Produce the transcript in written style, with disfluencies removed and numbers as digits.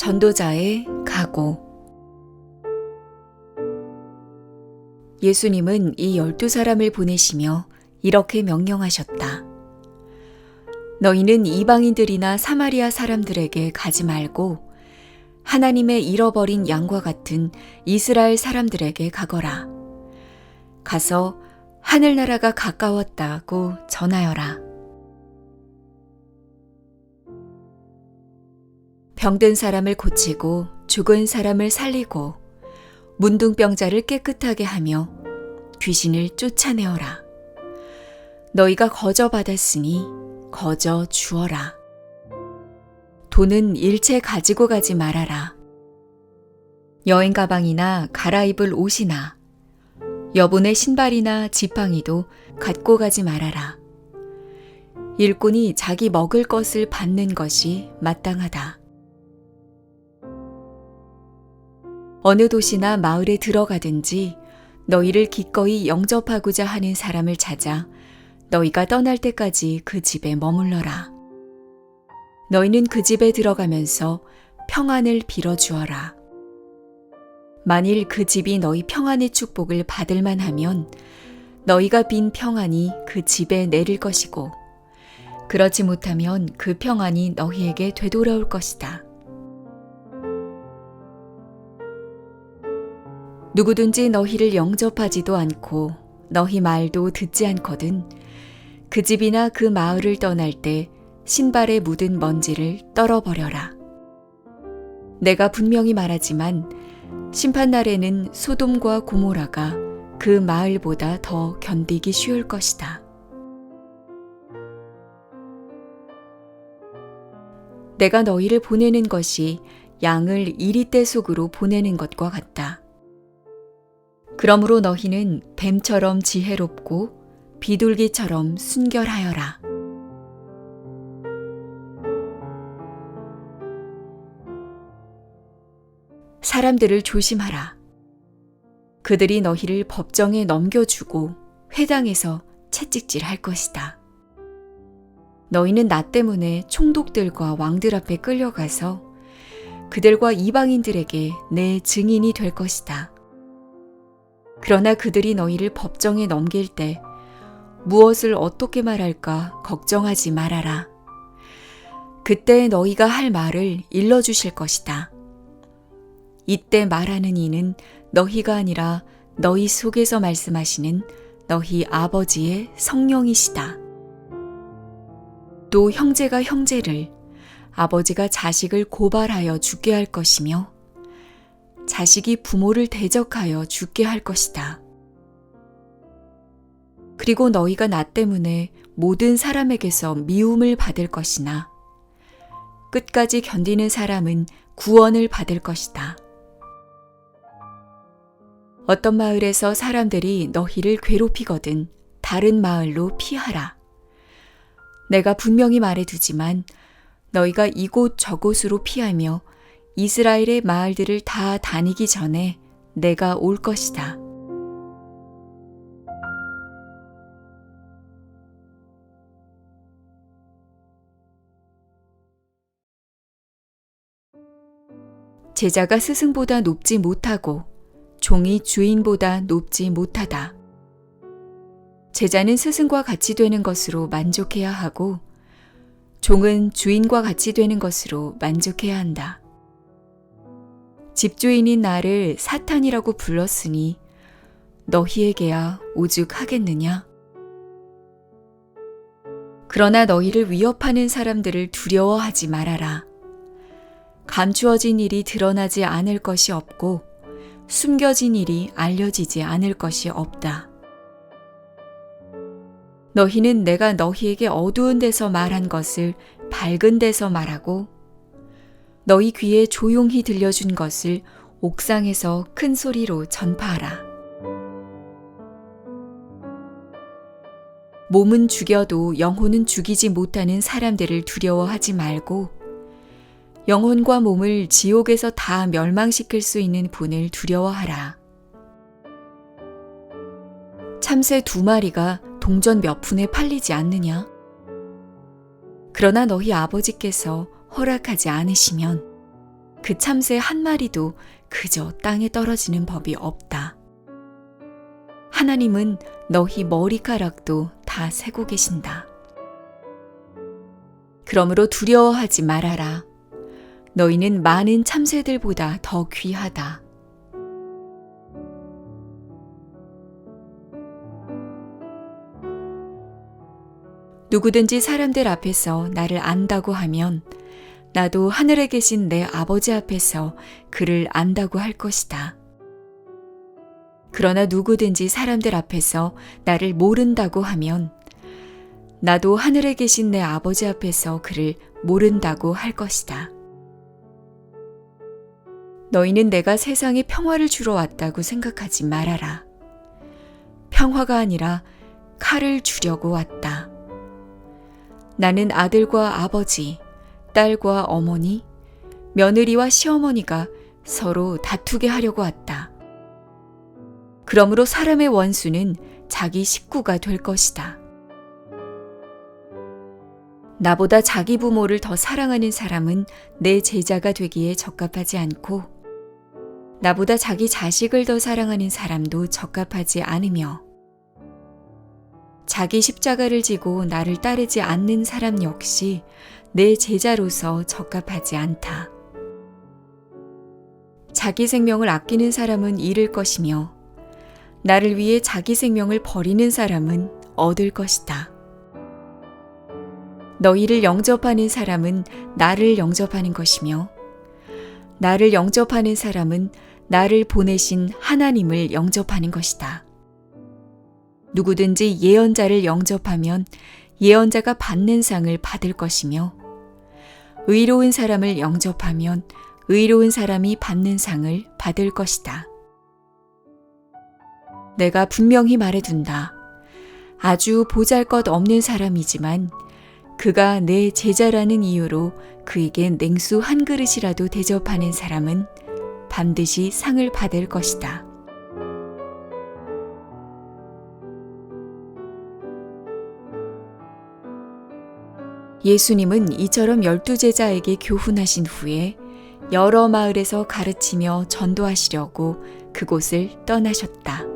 전도자의 각오. 예수님은 이 12사람을 보내시며 이렇게 명령하셨다. 너희는 이방인들이나 사마리아 사람들에게 가지 말고 하나님의 잃어버린 양과 같은 이스라엘 사람들에게 가거라. 가서 하늘나라가 가까웠다고 전하여라. 병든 사람을 고치고 죽은 사람을 살리고 문둥병자를 깨끗하게 하며 귀신을 쫓아내어라. 너희가 거저 받았으니 거저 주어라. 돈은 일체 가지고 가지 말아라. 여행 가방이나 갈아입을 옷이나 여분의 신발이나 지팡이도 갖고 가지 말아라. 일꾼이 자기 먹을 것을 받는 것이 마땅하다. 어느 도시나 마을에 들어가든지 너희를 기꺼이 영접하고자 하는 사람을 찾아 너희가 떠날 때까지 그 집에 머물러라. 너희는 그 집에 들어가면서 평안을 빌어주어라. 만일 그 집이 너희 평안의 축복을 받을 만하면 너희가 빈 평안이 그 집에 내릴 것이고 그렇지 못하면 그 평안이 너희에게 되돌아올 것이다. 누구든지 너희를 영접하지도 않고 너희 말도 듣지 않거든 그 집이나 그 마을을 떠날 때 신발에 묻은 먼지를 떨어버려라. 내가 분명히 말하지만 심판날에는 소돔과 고모라가 그 마을보다 더 견디기 쉬울 것이다. 내가 너희를 보내는 것이 양을 이리떼 속으로 보내는 것과 같다. 그러므로 너희는 뱀처럼 지혜롭고 비둘기처럼 순결하여라. 사람들을 조심하라. 그들이 너희를 법정에 넘겨주고 회당에서 채찍질할 것이다. 너희는 나 때문에 총독들과 왕들 앞에 끌려가서 그들과 이방인들에게 내 증인이 될 것이다. 그러나 그들이 너희를 법정에 넘길 때 무엇을 어떻게 말할까 걱정하지 말아라. 그때 너희가 할 말을 일러주실 것이다. 이때 말하는 이는 너희가 아니라 너희 속에서 말씀하시는 너희 아버지의 성령이시다. 또 형제가 형제를, 아버지가 자식을 고발하여 죽게 할 것이며 자식이 부모를 대적하여 죽게 할 것이다. 그리고 너희가 나 때문에 모든 사람에게서 미움을 받을 것이나 끝까지 견디는 사람은 구원을 받을 것이다. 어떤 마을에서 사람들이 너희를 괴롭히거든 다른 마을로 피하라. 내가 분명히 말해두지만 너희가 이곳 저곳으로 피하며 이스라엘의 마을들을 다 다니기 전에 내가 올 것이다. 제자가 스승보다 높지 못하고 종이 주인보다 높지 못하다. 제자는 스승과 같이 되는 것으로 만족해야 하고 종은 주인과 같이 되는 것으로 만족해야 한다. 집주인인 나를 사탄이라고 불렀으니 너희에게야 오죽하겠느냐? 그러나 너희를 위협하는 사람들을 두려워하지 말아라. 감추어진 일이 드러나지 않을 것이 없고 숨겨진 일이 알려지지 않을 것이 없다. 너희는 내가 너희에게 어두운 데서 말한 것을 밝은 데서 말하고 너희 귀에 조용히 들려준 것을 옥상에서 큰 소리로 전파하라. 몸은 죽여도 영혼은 죽이지 못하는 사람들을 두려워하지 말고 영혼과 몸을 지옥에서 다 멸망시킬 수 있는 분을 두려워하라. 참새 2마리가 동전 몇 푼에 팔리지 않느냐? 그러나 너희 아버지께서 허락하지 않으시면 그 참새 한 마리도 그저 땅에 떨어지는 법이 없다. 하나님은 너희 머리카락도 다 세고 계신다. 그러므로 두려워하지 말아라. 너희는 많은 참새들보다 더 귀하다. 누구든지 사람들 앞에서 나를 안다고 하면 나도 하늘에 계신 내 아버지 앞에서 그를 안다고 할 것이다. 그러나 누구든지 사람들 앞에서 나를 모른다고 하면 나도 하늘에 계신 내 아버지 앞에서 그를 모른다고 할 것이다. 너희는 내가 세상에 평화를 주러 왔다고 생각하지 말아라. 평화가 아니라 칼을 주려고 왔다. 나는 아들과 아버지, 딸과 어머니, 며느리와 시어머니가 서로 다투게 하려고 왔다. 그러므로 사람의 원수는 자기 식구가 될 것이다. 나보다 자기 부모를 더 사랑하는 사람은 내 제자가 되기에 적합하지 않고 나보다 자기 자식을 더 사랑하는 사람도 적합하지 않으며 자기 십자가를 지고 나를 따르지 않는 사람 역시 내 제자로서 적합하지 않다. 자기 생명을 아끼는 사람은 잃을 것이며 나를 위해 자기 생명을 버리는 사람은 얻을 것이다. 너희를 영접하는 사람은 나를 영접하는 것이며 나를 영접하는 사람은 나를 보내신 하나님을 영접하는 것이다. 누구든지 예언자를 영접하면 예언자가 받는 상을 받을 것이며 의로운 사람을 영접하면 의로운 사람이 받는 상을 받을 것이다. 내가 분명히 말해둔다. 아주 보잘것없는 사람이지만 그가 내 제자라는 이유로 그에게 냉수 한 그릇이라도 대접하는 사람은 반드시 상을 받을 것이다. 예수님은 이처럼 12제자에게 교훈하신 후에 여러 마을에서 가르치며 전도하시려고 그곳을 떠나셨다.